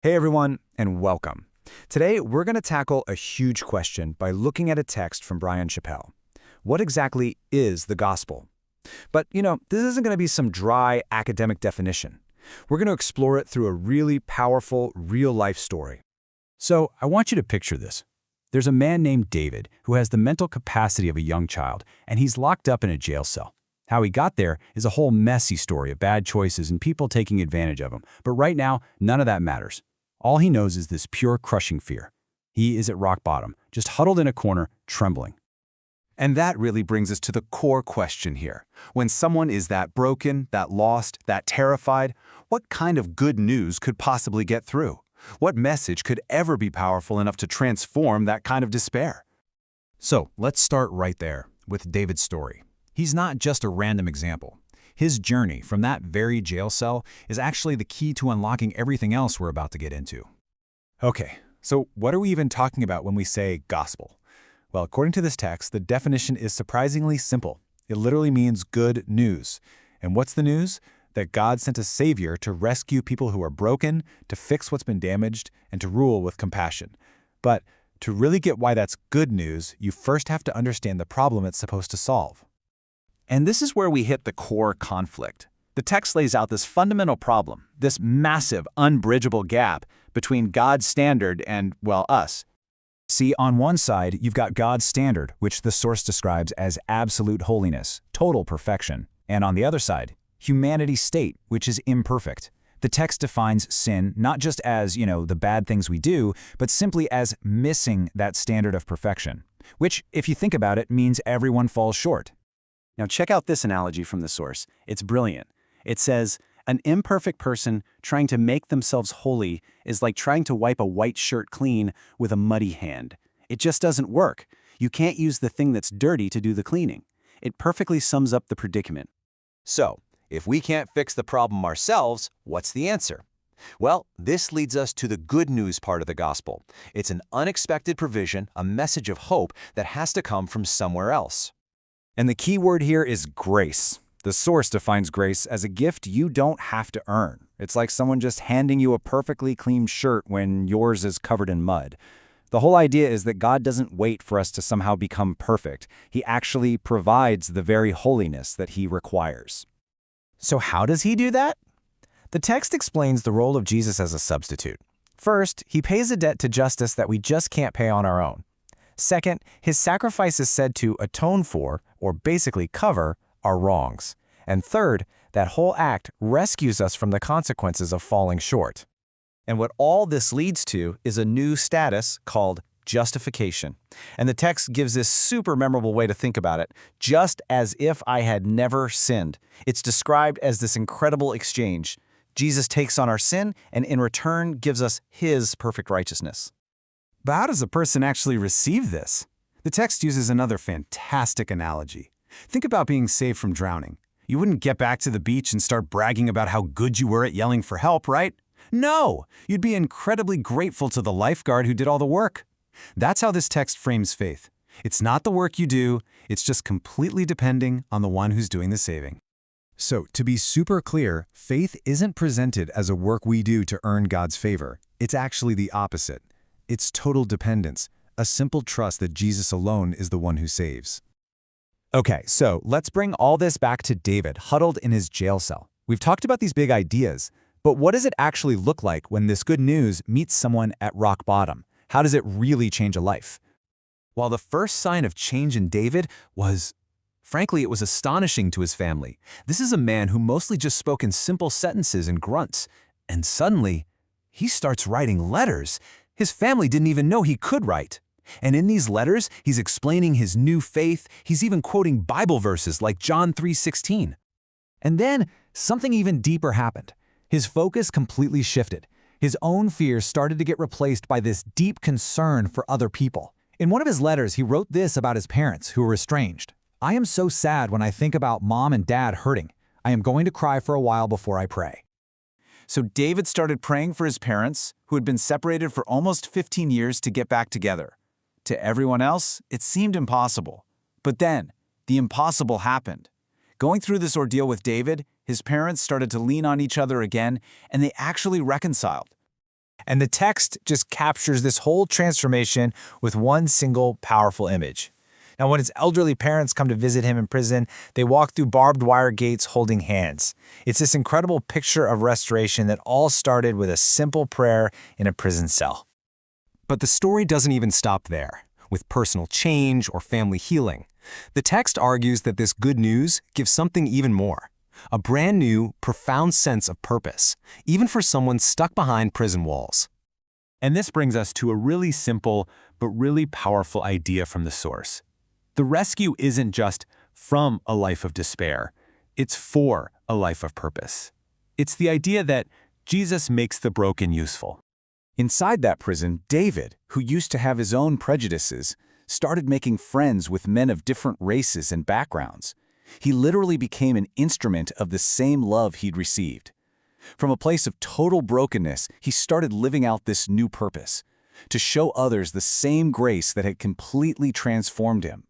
Hey everyone, and welcome. Today, we're going to tackle a huge question by looking at a text from Bryan Chapell. What exactly is the gospel? But, this isn't going to be some dry academic definition. We're going to explore it through a really powerful, real-life story. So, I want you to picture this. There's a man named David who has the mental capacity of a young child, and he's locked up in a jail cell. How he got there is a whole messy story of bad choices and people taking advantage of him. But right now, none of that matters. All he knows is this pure, crushing fear. He is at rock bottom, just huddled in a corner, trembling. And that really brings us to the core question here. When someone is that broken, that lost, that terrified, what kind of good news could possibly get through? What message could ever be powerful enough to transform that kind of despair? So let's start right there with David's story. He's not just a random example. His journey from that very jail cell is actually the key to unlocking everything else we're about to get into. Okay, so what are we even talking about when we say gospel? Well, according to this text, the definition is surprisingly simple. It literally means good news. And what's the news? That God sent a savior to rescue people who are broken, to fix what's been damaged, and to rule with compassion. But to really get why that's good news, you first have to understand the problem it's supposed to solve. And this is where we hit the core conflict. The text lays out this fundamental problem, this massive, unbridgeable gap between God's standard and, well, us. See, on one side, you've got God's standard, which the source describes as absolute holiness, total perfection. And on the other side, humanity's state, which is imperfect. The text defines sin not just as, the bad things we do, but simply as missing that standard of perfection, which, if you think about it, means everyone falls short. Now check out this analogy from the source. It's brilliant. It says, an imperfect person trying to make themselves holy is like trying to wipe a white shirt clean with a muddy hand. It just doesn't work. You can't use the thing that's dirty to do the cleaning. It perfectly sums up the predicament. So, if we can't fix the problem ourselves, what's the answer? Well, this leads us to the good news part of the gospel. It's an unexpected provision, a message of hope that has to come from somewhere else. And the key word here is grace. The source defines grace as a gift you don't have to earn. It's like someone just handing you a perfectly clean shirt when yours is covered in mud. The whole idea is that God doesn't wait for us to somehow become perfect. He actually provides the very holiness that He requires. So how does He do that? The text explains the role of Jesus as a substitute. First, He pays a debt to justice that we just can't pay on our own. Second, His sacrifice is said to atone for, or basically cover, our wrongs. And third, that whole act rescues us from the consequences of falling short. And what all this leads to is a new status called justification. And the text gives this super memorable way to think about it, just as if I had never sinned. It's described as this incredible exchange. Jesus takes on our sin and in return gives us His perfect righteousness. But how does a person actually receive this? The text uses another fantastic analogy. Think about being saved from drowning. You wouldn't get back to the beach and start bragging about how good you were at yelling for help, right? No! You'd be incredibly grateful to the lifeguard who did all the work. That's how this text frames faith. It's not the work you do, it's just completely depending on the one who's doing the saving. So, to be super clear, faith isn't presented as a work we do to earn God's favor. It's actually the opposite. It's total dependence, a simple trust that Jesus alone is the one who saves. Okay, so let's bring all this back to David, huddled in his jail cell. We've talked about these big ideas, but what does it actually look like when this good news meets someone at rock bottom? How does it really change a life? While the first sign of change in David was, frankly, it was astonishing to his family. This is a man who mostly just spoke in simple sentences and grunts, and suddenly, he starts writing letters. His family didn't even know he could write. And in these letters, he's explaining his new faith. He's even quoting Bible verses like John 3:16. And then something even deeper happened. His focus completely shifted. His own fears started to get replaced by this deep concern for other people. In one of his letters, he wrote this about his parents who were estranged. "I am so sad when I think about Mom and Dad hurting. I am going to cry for a while before I pray." So David started praying for his parents, who had been separated for almost 15 years, to get back together. To everyone else, it seemed impossible. But then, the impossible happened. Going through this ordeal with David, his parents started to lean on each other again, and they actually reconciled. And the text just captures this whole transformation with one single powerful image. Now, when his elderly parents come to visit him in prison, they walk through barbed wire gates holding hands. It's this incredible picture of restoration that all started with a simple prayer in a prison cell. But the story doesn't even stop there, with personal change or family healing. The text argues that this good news gives something even more, a brand new, profound sense of purpose, even for someone stuck behind prison walls. And this brings us to a really simple but really powerful idea from the source. The rescue isn't just from a life of despair, it's for a life of purpose. It's the idea that Jesus makes the broken useful. Inside that prison, David, who used to have his own prejudices, started making friends with men of different races and backgrounds. He literally became an instrument of the same love he'd received. From a place of total brokenness, he started living out this new purpose, to show others the same grace that had completely transformed him.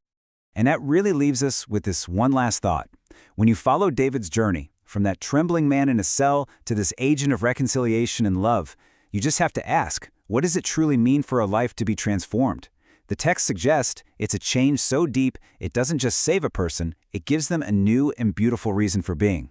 And that really leaves us with this one last thought. When you follow David's journey, from that trembling man in a cell to this agent of reconciliation and love, you just have to ask, what does it truly mean for a life to be transformed? The text suggests it's a change so deep it doesn't just save a person, it gives them a new and beautiful reason for being.